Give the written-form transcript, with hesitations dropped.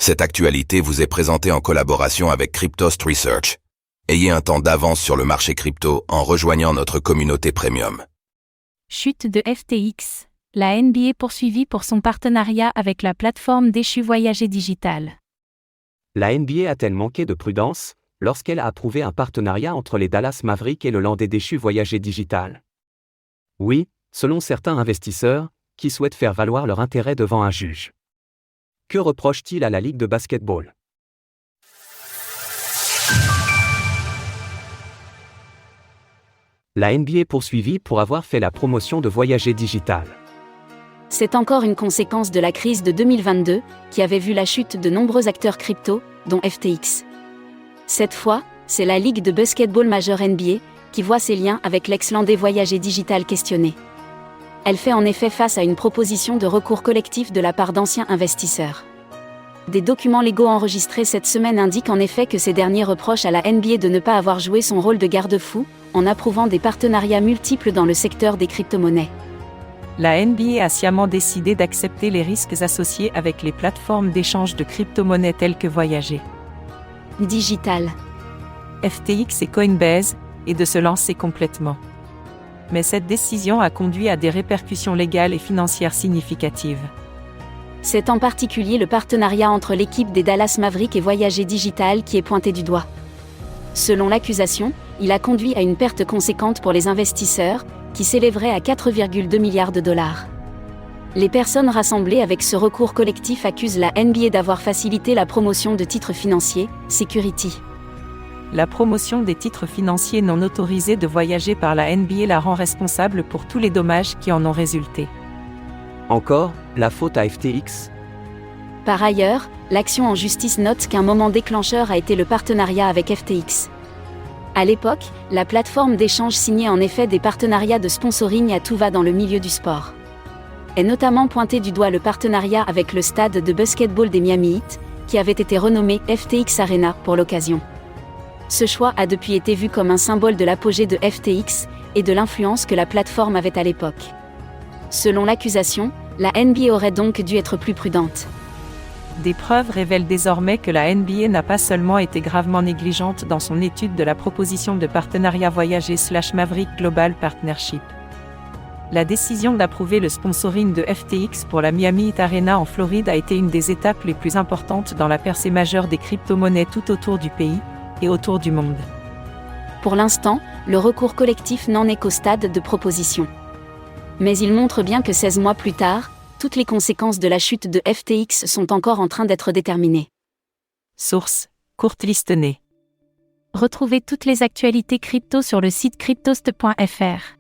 Cette actualité vous est présentée en collaboration avec Cryptost Research. Ayez un temps d'avance sur le marché crypto en rejoignant notre communauté premium. Chute de FTX. La NBA poursuivie pour son partenariat avec la plateforme déchue Voyager Digital. La NBA a-t-elle manqué de prudence lorsqu'elle a approuvé un partenariat entre les Dallas Mavericks et le landais déchu Voyager Digital? Oui, selon certains investisseurs, qui souhaitent faire valoir leur intérêt devant un juge. Que reproche-t-il à la Ligue de basketball? La NBA est poursuivie pour avoir fait la promotion de Voyager Digital. C'est encore une conséquence de la crise de 2022, qui avait vu la chute de nombreux acteurs crypto, dont FTX. Cette fois, c'est la Ligue de basketball majeure NBA, qui voit ses liens avec l'ex-landais Voyager Digital questionné. Elle fait en effet face à une proposition de recours collectif de la part d'anciens investisseurs. Des documents légaux enregistrés cette semaine indiquent en effet que ces derniers reprochent à la NBA de ne pas avoir joué son rôle de garde-fou, en approuvant des partenariats multiples dans le secteur des crypto-monnaies. La NBA a sciemment décidé d'accepter les risques associés avec les plateformes d'échange de crypto-monnaies telles que Voyager Digital, FTX et Coinbase, et de se lancer complètement. Mais cette décision a conduit à des répercussions légales et financières significatives. C'est en particulier le partenariat entre l'équipe des Dallas Mavericks et Voyager Digital qui est pointé du doigt. Selon l'accusation, il a conduit à une perte conséquente pour les investisseurs, qui s'élèverait à 4,2 milliards de dollars. Les personnes rassemblées avec ce recours collectif accusent la NBA d'avoir facilité la promotion de titres financiers, Security. La promotion des titres financiers non autorisés de Voyager par la NBA la rend responsable pour tous les dommages qui en ont résulté. Encore, la faute à FTX? Par ailleurs, l'action en justice note qu'un moment déclencheur a été le partenariat avec FTX. À l'époque, la plateforme d'échange signait en effet des partenariats de sponsoring à tout va dans le milieu du sport. Est notamment pointé du doigt le partenariat avec le stade de basketball des Miami Heat, qui avait été renommé FTX Arena pour l'occasion. Ce choix a depuis été vu comme un symbole de l'apogée de FTX et de l'influence que la plateforme avait à l'époque. Selon l'accusation, la NBA aurait donc dû être plus prudente. Des preuves révèlent désormais que la NBA n'a pas seulement été gravement négligente dans son étude de la proposition de partenariat Voyager/Maverick Global Partnership. La décision d'approuver le sponsoring de FTX pour la Miami Heat Arena en Floride a été une des étapes les plus importantes dans la percée majeure des crypto-monnaies tout autour du pays et autour du monde. Pour l'instant, le recours collectif n'en est qu'au stade de proposition. Mais il montre bien que 16 mois plus tard, toutes les conséquences de la chute de FTX sont encore en train d'être déterminées. Source: Courte Listenay. Retrouvez toutes les actualités crypto sur le site cryptost.fr.